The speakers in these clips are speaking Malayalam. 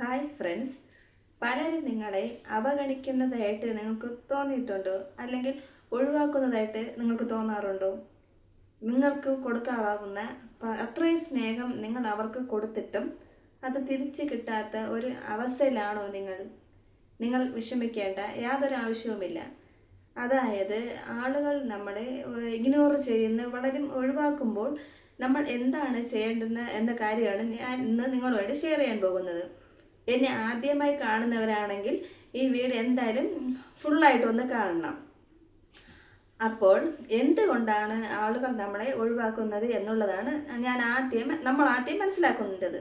ഹായ് ഫ്രണ്ട്സ്, പലരും നിങ്ങളെ അവഗണിക്കുന്നതായിട്ട് നിങ്ങൾക്ക് തോന്നിയിട്ടുണ്ടോ? അല്ലെങ്കിൽ ഒഴിവാക്കുന്നതായിട്ട് നിങ്ങൾക്ക് തോന്നാറുണ്ടോ? നിങ്ങൾക്ക് കൊടുക്കാറാകുന്ന അത്രയും സ്നേഹം നിങ്ങൾ അവർക്ക് കൊടുത്തിട്ടും അത് തിരിച്ചു കിട്ടാത്ത ഒരു അവസ്ഥയിലാണോ നിങ്ങൾ വിഷമിക്കേണ്ട യാതൊരു ആവശ്യവുമില്ല. അതായത് ആളുകൾ നമ്മളെ ഇഗ്നോർ ചെയ്യുന്ന വളരെ ഒഴിവാക്കുമ്പോൾ നമ്മൾ എന്താണ് ചെയ്യേണ്ടുന്ന എന്ന കാര്യമാണ് ഞാൻ ഇന്ന് നിങ്ങളുമായിട്ട് ഷെയർ ചെയ്യാൻ പോകുന്നത്. എന്നെ ആദ്യമായി കാണുന്നവരാണെങ്കിൽ ഈ വീഡിയോ എന്തായാലും ഫുള്ളായിട്ട് ഒന്ന് കാണണം. അപ്പോൾ എന്തുകൊണ്ടാണ് ആളുകൾ നമ്മളെ ഒഴിവാക്കുന്നത് എന്നുള്ളതാണ് നമ്മൾ ആദ്യം മനസ്സിലാക്കേണ്ടത്.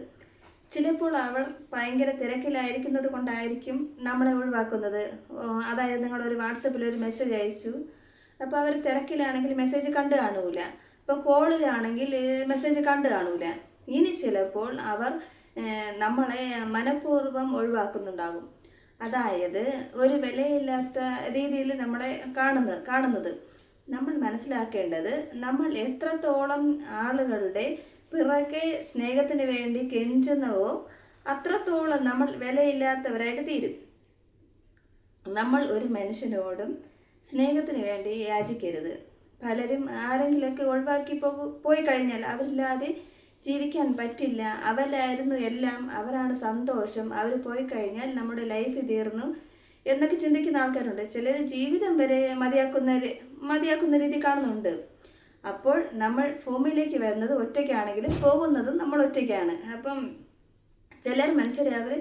ചിലപ്പോൾ അവർ ഭയങ്കര തിരക്കിലായിരിക്കുന്നത് കൊണ്ടായിരിക്കും നമ്മളെ ഒഴിവാക്കുന്നത്. അതായത് നിങ്ങളൊരു വാട്സപ്പിൽ ഒരു മെസ്സേജ് അയച്ചു, അപ്പോൾ അവർ തിരക്കിലാണെങ്കിൽ മെസ്സേജ് കണ്ടു കാണൂല. ഇപ്പോൾ കോളിലാണെങ്കിൽ മെസ്സേജ് കണ്ടു കാണൂല. ഇനി ചിലപ്പോൾ അവർ നമ്മളെ മനഃപൂർവ്വം ഒഴിവാക്കുന്നുണ്ടാകും. അതായത് ഒരു വിലയില്ലാത്ത രീതിയിൽ നമ്മളെ കാണുന്നത് നമ്മൾ മനസ്സിലാക്കേണ്ടത്, നമ്മൾ എത്രത്തോളം ആളുകളുടെ പിറകെ സ്നേഹത്തിന് വേണ്ടി കെഞ്ചുന്നുവോ അത്രത്തോളം നമ്മൾ വിലയില്ലാത്തവരായിട്ട് തീരും. നമ്മൾ ഒരു മനുഷ്യനോടും സ്നേഹത്തിന് വേണ്ടി യാചിക്കരുത്. പലരും ആരെങ്കിലുമൊക്കെ ഒഴിവാക്കി പോയി കഴിഞ്ഞാൽ അവരില്ലാതെ ജീവിക്കാൻ പറ്റില്ല, അവരായിരുന്നു എല്ലാം, അവരാണ് സന്തോഷം, അവർ പോയി കഴിഞ്ഞാൽ നമ്മുടെ ലൈഫ് തീർന്നു എന്നൊക്കെ ചിന്തിക്കുന്ന ആൾക്കാരുണ്ട്. ചിലർ ജീവിതം വരെ മതിയാക്കുന്ന രീതി കാണുന്നുണ്ട്. അപ്പോൾ നമ്മൾ ഭൂമിയിലേക്ക് വരുന്നത് ഒറ്റയ്ക്കാണെങ്കിലും പോകുന്നതും നമ്മൾ ഒറ്റയ്ക്കാണ്. അപ്പം ചിലർ മനുഷ്യരെ അവർ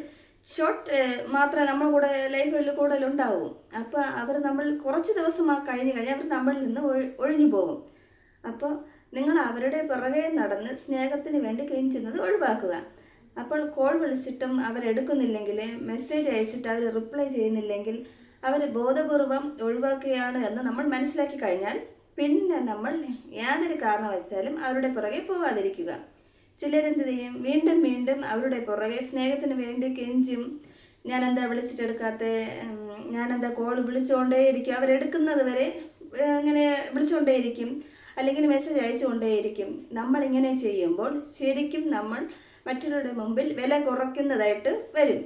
ഷോർട്ട് മാത്രമേ നമ്മുടെ കൂടെ ലൈഫിൽ കൂടുതലുണ്ടാവും. അപ്പോൾ അവർ നമ്മൾ കുറച്ച് ദിവസം കഴിഞ്ഞ് കഴിഞ്ഞാൽ അവർ നമ്മളിൽ നിന്ന് ഒഴിഞ്ഞു പോകും. അപ്പോൾ നിങ്ങൾ അവരുടെ പുറകെ നടന്ന് സ്നേഹത്തിന് വേണ്ടി കെഞ്ചുന്നത് ഒഴിവാക്കുക. അപ്പോൾ കോൾ വിളിച്ചിട്ടും അവരെടുക്കുന്നില്ലെങ്കിൽ, മെസ്സേജ് അയച്ചിട്ട് അവർ റിപ്ലൈ ചെയ്യുന്നില്ലെങ്കിൽ അവർ ബോധപൂർവം ഒഴിവാക്കുകയാണ് എന്ന് നമ്മൾ മനസ്സിലാക്കി കഴിഞ്ഞാൽ പിന്നെ നമ്മൾ യാതൊരു കാരണം വെച്ചാലും അവരുടെ പുറകെ പോകാതിരിക്കുക. ചിലരെന്ത് ചെയ്യും, വീണ്ടും വീണ്ടും അവരുടെ പുറകെ സ്നേഹത്തിന് വേണ്ടി കെഞ്ചും. ഞാനെന്താ വിളിച്ചിട്ടെടുക്കാത്ത, ഞാനെന്താ കോൾ വിളിച്ചുകൊണ്ടേയിരിക്കും, അവരെടുക്കുന്നത് വരെ ഇങ്ങനെ വിളിച്ചുകൊണ്ടേയിരിക്കും, അല്ലെങ്കിൽ മെസ്സേജ് അയച്ചുകൊണ്ടേയിരിക്കും. നമ്മളിങ്ങനെ ചെയ്യുമ്പോൾ ശരിക്കും നമ്മൾ മറ്റുള്ളവരുടെ മുമ്പിൽ വില കുറയ്ക്കുന്നതായിട്ട് വരും.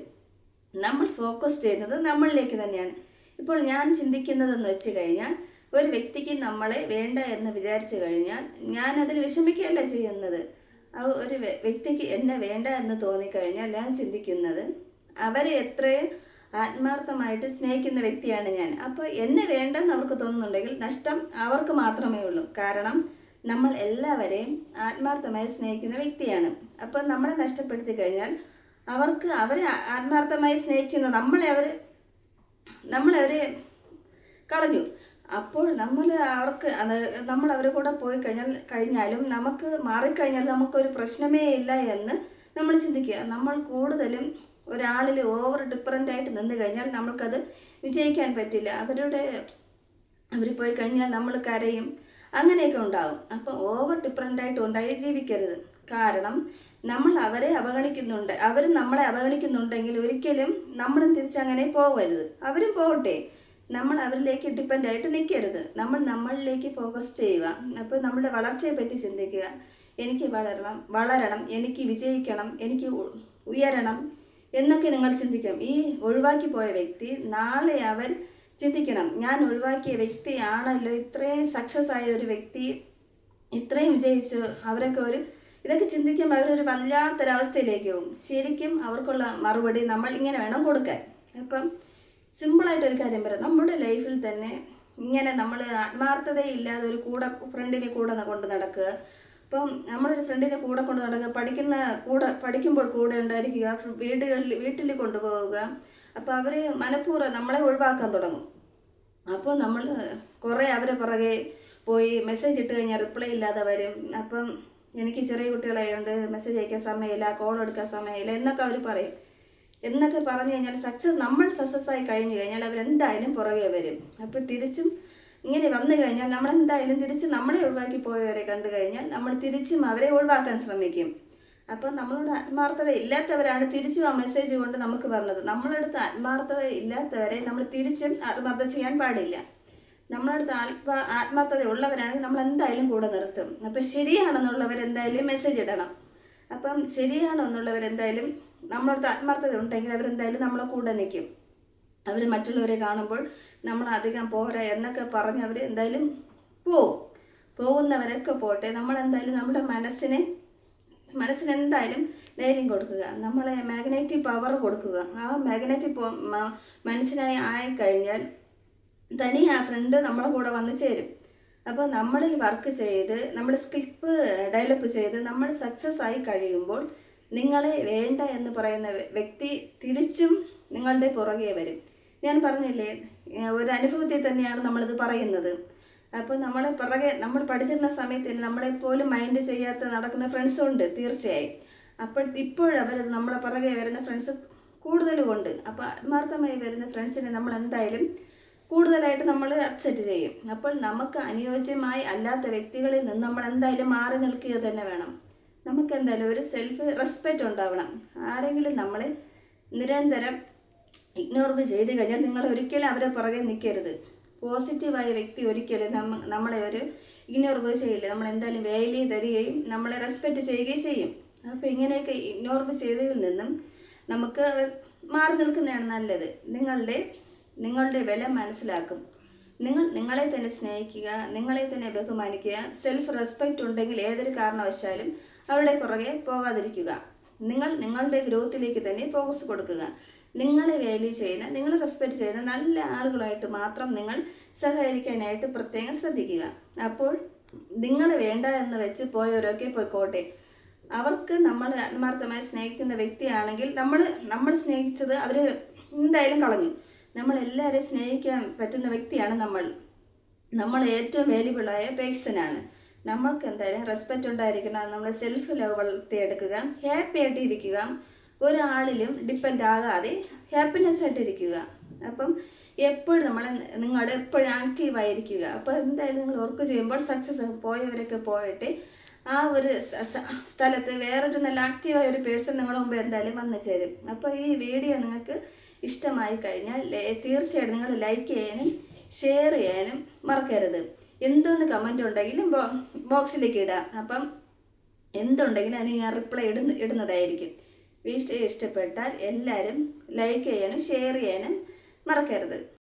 നമ്മൾ ഫോക്കസ് ചെയ്യുന്നത് നമ്മളിലേക്ക് തന്നെയാണ്. ഇപ്പോൾ ഞാൻ ചിന്തിക്കുന്നതെന്ന് വെച്ച് കഴിഞ്ഞാൽ, ഒരു വ്യക്തിക്ക് നമ്മളെ വേണ്ട എന്ന് വിചാരിച്ചു കഴിഞ്ഞാൽ ഞാൻ അതിൽ വിഷമിക്കുകയല്ല ചെയ്യുന്നത്. ഒരു വ്യക്തിക്ക് എന്നെ വേണ്ട എന്ന് തോന്നിക്കഴിഞ്ഞാൽ ഞാൻ ചിന്തിക്കുന്നത് അവരെ എത്രയും ആത്മാർത്ഥമായിട്ട് സ്നേഹിക്കുന്ന വ്യക്തിയാണ് ഞാൻ. അപ്പോൾ എന്നെ വേണ്ടെന്ന് അവർക്ക് തോന്നുന്നുണ്ടെങ്കിൽ നഷ്ടം അവർക്ക് മാത്രമേ ഉള്ളൂ. കാരണം നമ്മൾ എല്ലാവരെയും ആത്മാർത്ഥമായി സ്നേഹിക്കുന്ന വ്യക്തിയാണ്. അപ്പോൾ നമ്മളെ നഷ്ടപ്പെടുത്തി കഴിഞ്ഞാൽ അവരെ ആത്മാർത്ഥമായി സ്നേഹിക്കുന്ന നമ്മളെ അവർ കളഞ്ഞു. അപ്പോൾ നമ്മൾ അവരെ കൂടെ പോയി കഴിഞ്ഞാലും നമുക്ക് മാറിക്കഴിഞ്ഞാൽ നമുക്കൊരു പ്രശ്നമേ ഇല്ല എന്ന് നമ്മൾ ചിന്തിക്കുക. നമ്മൾ കൂടുതലും ഒരാളിൽ ഓവർ ഡിപ്പെൻഡൻ്റ് ആയിട്ട് നിന്ന് കഴിഞ്ഞാൽ നമ്മൾക്കത് വിജയിക്കാൻ പറ്റില്ല. അവർ പോയി കഴിഞ്ഞാൽ നമ്മൾ കരയും, അങ്ങനെയൊക്കെ ഉണ്ടാകും. അപ്പോൾ ഓവർ ഡിപ്പെൻഡൻ്റ് ആയിട്ട് ഉണ്ടായി ജീവിക്കരുത്. കാരണം നമ്മൾ അവരെ അവഗണിക്കുന്നുണ്ട്, അവരും നമ്മളെ അവഗണിക്കുന്നുണ്ടെങ്കിൽ ഒരിക്കലും നമ്മളും തിരിച്ചങ്ങനെ പോകരുത്. അവരും പോകട്ടെ, നമ്മൾ അവരിലേക്ക് ഡിപ്പെൻഡ് ആയിട്ട് നിൽക്കരുത്. നമ്മൾ നമ്മളിലേക്ക് ഫോക്കസ് ചെയ്യുക. അപ്പോൾ നമ്മുടെ വളർച്ചയെ പറ്റി ചിന്തിക്കുക. എനിക്ക് വളരണം, എനിക്ക് വിജയിക്കണം, എനിക്ക് ഉയരണം എന്നൊക്കെ നിങ്ങൾ ചിന്തിക്കണം. ഈ ഒഴിവാക്കി പോയ വ്യക്തി നാളെ അവർ ചിന്തിക്കണം, ഞാൻ ഒഴിവാക്കിയ വ്യക്തിയാണല്ലോ ഇത്രയും സക്സസ് ആയ ഒരു വ്യക്തി, ഇത്രയും വിജയിച്ചു. ഇതൊക്കെ ചിന്തിക്കുമ്പോൾ അവരൊരു വല്ലാത്തൊരവസ്ഥയിലേക്ക് പോകും. ശരിക്കും അവർക്കുള്ള മറുപടി നമ്മൾ ഇങ്ങനെ വേണം കൊടുക്കാൻ. അപ്പം സിമ്പിളായിട്ടൊരു കാര്യം പറയാം, നമ്മുടെ ലൈഫിൽ തന്നെ ഇങ്ങനെ നമ്മൾ ആത്മാർത്ഥതയില്ലാതെ ഒരു ഫ്രണ്ടിനെ കൂടെ കൊണ്ട് നടക്കുക. അപ്പം നമ്മളൊരു ഫ്രണ്ടിനെ കൂടെ കൊണ്ട് നടക്കുക, പഠിക്കുമ്പോൾ കൂടെ ഉണ്ടായിരിക്കുക, വീട്ടിൽ കൊണ്ടുപോവുക. അപ്പോൾ അവർ മനഃപൂർവ്വം നമ്മളെ ഒഴിവാക്കാൻ തുടങ്ങും. അപ്പോൾ നമ്മൾ കുറേ അവരെ പുറകെ പോയി മെസ്സേജ് ഇട്ട് കഴിഞ്ഞാൽ റിപ്ലൈ ഇല്ലാതെ വരും. അപ്പം എനിക്ക് ചെറിയ കുട്ടികളായതുകൊണ്ട് മെസ്സേജ് അയക്കാൻ സമയമില്ല, കോൾ എടുക്കാൻ സമയമില്ല എന്നൊക്കെ അവർ പറയും. എന്നൊക്കെ പറഞ്ഞു കഴിഞ്ഞാൽ നമ്മൾ സക്സസ് ആയി കഴിഞ്ഞു കഴിഞ്ഞാൽ അവരെന്തായാലും പുറകെ വരും. അപ്പോൾ തിരിച്ചും ഇങ്ങനെ വന്നു കഴിഞ്ഞാൽ നമ്മളെന്തായാലും തിരിച്ച് നമ്മളെ ഒഴിവാക്കി പോയവരെ കണ്ടു കഴിഞ്ഞാൽ നമ്മൾ തിരിച്ചും അവരെ ഒഴിവാക്കാൻ ശ്രമിക്കും. അപ്പം നമ്മളോട് ആത്മാർത്ഥത ഇല്ലാത്തവരാണ് തിരിച്ചും ആ മെസ്സേജ് കൊണ്ട് നമുക്ക് പറഞ്ഞത്. നമ്മളടുത്ത് ആത്മാർത്ഥത ഇല്ലാത്തവരെ നമ്മൾ തിരിച്ചും ആത്മാർത്ഥത ചെയ്യാൻ പാടില്ല. നമ്മളടുത്ത് ആത്മാർത്ഥത ഉള്ളവരാണെങ്കിൽ നമ്മൾ എന്തായാലും കൂടെ നിർത്തും. അപ്പം ശരിയാണെന്നുള്ളവരെന്തായാലും മെസ്സേജ് ഇടണം. അപ്പം ശരിയാണോ എന്നുള്ളവരെന്തായാലും നമ്മളടുത്ത് ആത്മാർത്ഥത ഉണ്ടെങ്കിൽ അവരെന്തായാലും നമ്മളെ കൂടെ നിൽക്കും. അവർ മറ്റുള്ളവരെ കാണുമ്പോൾ നമ്മൾ അധികം പോരാ എന്നൊക്കെ പറഞ്ഞ് അവർ എന്തായാലും പോകുന്നവരൊക്കെ പോട്ടെ. നമ്മളെന്തായാലും നമ്മുടെ മനസ്സിനെന്തായാലും ധൈര്യം കൊടുക്കുക, നമ്മളെ മാഗ്നറ്റിക് പവർ കൊടുക്കുക. ആ മാഗ്നറ്റിക് മനുഷ്യനായി ആയിക്കഴിഞ്ഞാൽ തനി ആ ഫ്രണ്ട് നമ്മളെ കൂടെ വന്ന് ചേരും. അപ്പോൾ നമ്മളിൽ വർക്ക് ചെയ്ത് നമ്മൾ സ്കിപ്പ് ഡെവലപ്പ് ചെയ്ത് നമ്മൾ സക്സസ് ആയി കഴിയുമ്പോൾ നിങ്ങളെ വേണ്ട എന്ന് പറയുന്ന വ്യക്തി തിരിച്ചും നിങ്ങളുടെ പുറകെ വരും. ഞാൻ പറഞ്ഞില്ലേ, ഒരു അനുഭവത്തിൽ തന്നെയാണ് നമ്മളിത് പറയുന്നത്. അപ്പോൾ നമ്മളെ പുറകെ നമ്മൾ പഠിച്ചിരുന്ന സമയത്ത് നമ്മളെപ്പോലും മൈൻഡ് ചെയ്യാത്ത നടക്കുന്ന ഫ്രണ്ട്സും ഉണ്ട് തീർച്ചയായും. ഇപ്പോഴവരത് നമ്മളെ പുറകെ വരുന്ന ഫ്രണ്ട്സ് കൂടുതലുമുണ്ട്. അപ്പോൾ ആത്മാർത്ഥമായി വരുന്ന ഫ്രണ്ട്സിനെ നമ്മൾ എന്തായാലും കൂടുതലായിട്ട് നമ്മൾ അക്സെപ്റ്റ് ചെയ്യും. അപ്പോൾ നമുക്ക് അനുയോജ്യമായി അല്ലാത്ത വ്യക്തികളിൽ നിന്ന് നമ്മൾ എന്തായാലും മാറി നിൽക്കുക തന്നെ വേണം. നമുക്ക് എന്തായാലും ഒരു സെൽഫ് റെസ്പെക്റ്റ് ഉണ്ടാവണം. ആരെങ്കിലും നമ്മളെ നിരന്തരം ഇഗ്നോർ ചെയ്ത് കഴിഞ്ഞാൽ നിങ്ങൾ ഒരിക്കലും അവരെ പുറകെ നിൽക്കരുത്. പോസിറ്റീവായ വ്യക്തി ഒരിക്കലും നമ്മളെ ഒരു ഇഗ്നോർ ചെയ്യില്ല. നമ്മളെന്തായാലും വാല്യൂ തരികയും നമ്മളെ റെസ്പെക്റ്റ് ചെയ്യുകയും ചെയ്യും. അപ്പോൾ ഇങ്ങനെയൊക്കെ ഇഗ്നോർ ചെയ്തതിൽ നിന്നും നമുക്ക് മാറി നിൽക്കുന്നതാണ് നല്ലത്. നിങ്ങളുടെ വില മനസ്സിലാക്കും. നിങ്ങളെ തന്നെ സ്നേഹിക്കുക, നിങ്ങളെ തന്നെ ബഹുമാനിക്കുക. സെൽഫ് റെസ്പെക്റ്റ് ഉണ്ടെങ്കിൽ ഏതൊരു കാരണവശാലും അവരുടെ പുറകെ പോകാതിരിക്കുക. നിങ്ങളുടെ ഗ്രോത്തിലേക്ക് തന്നെ ഫോക്കസ് കൊടുക്കുക. നിങ്ങളെ വാല്യൂ ചെയ്യുന്ന, നിങ്ങളെ റെസ്പെക്റ്റ് ചെയ്യുന്ന നല്ല ആളുകളായിട്ട് മാത്രം നിങ്ങൾ സഹകരിക്കാനായിട്ട് പ്രത്യേകം ശ്രദ്ധിക്കുക. അപ്പോൾ നിങ്ങൾ വേണ്ട എന്ന് വെച്ച് പോയവരൊക്കെ പോയിക്കോട്ടെ. അവർക്ക് നമ്മൾ ആത്മാർത്ഥമായി സ്നേഹിക്കുന്ന വ്യക്തിയാണെങ്കിൽ നമ്മൾ സ്നേഹിച്ചത് അവർ എന്തായാലും കളഞ്ഞു. നമ്മളെല്ലാവരെയും സ്നേഹിക്കാൻ പറ്റുന്ന വ്യക്തിയാണ് നമ്മൾ ഏറ്റവും വാല്യുബിളായ പേഴ്സണാണ്. നമ്മൾക്ക് എന്തായാലും റെസ്പെക്റ്റ് ഉണ്ടായിരിക്കണം. നമ്മൾ സെൽഫ് ലവ് വളർത്തിയെടുക്കുക, ഹാപ്പി ആയിട്ട് ഇരിക്കുക, ഒരാളിലും ഡിപ്പെൻഡ് ആകാതെ ഹാപ്പിനെസ് ആയിട്ടിരിക്കുക. അപ്പം എപ്പോഴും നിങ്ങൾ എപ്പോഴും ആക്റ്റീവായിരിക്കുക. അപ്പോൾ എന്തായാലും നിങ്ങൾ വർക്ക് ചെയ്യുമ്പോൾ സക്സസ് പോയവരൊക്കെ പോയിട്ട് ആ ഒരു സ്ഥലത്ത് വേറൊരു നല്ല ആക്റ്റീവായ ഒരു പേഴ്സൺ നിങ്ങളുടെ മുമ്പ് എന്തായാലും വന്നു ചേരും. അപ്പോൾ ഈ വീഡിയോ നിങ്ങൾക്ക് ഇഷ്ടമായി കഴിഞ്ഞാൽ തീർച്ചയായിട്ടും നിങ്ങൾ ലൈക്ക് ചെയ്യാനും ഷെയർ ചെയ്യാനും മറക്കരുത്. എന്തൊന്ന് കമൻ്റ് ഉണ്ടെങ്കിലും ബോക്സിലേക്ക് ഇടാം. അപ്പം എന്തുണ്ടെങ്കിലും അതിന് ഞാൻ റിപ്ലൈ ഇടുന്നതായിരിക്കും. വീഡിയോ ഇഷ്ടപ്പെട്ടാൽ എല്ലാവരും ലൈക്ക് ചെയ്യാനും ഷെയർ ചെയ്യാനും മറക്കരുത്.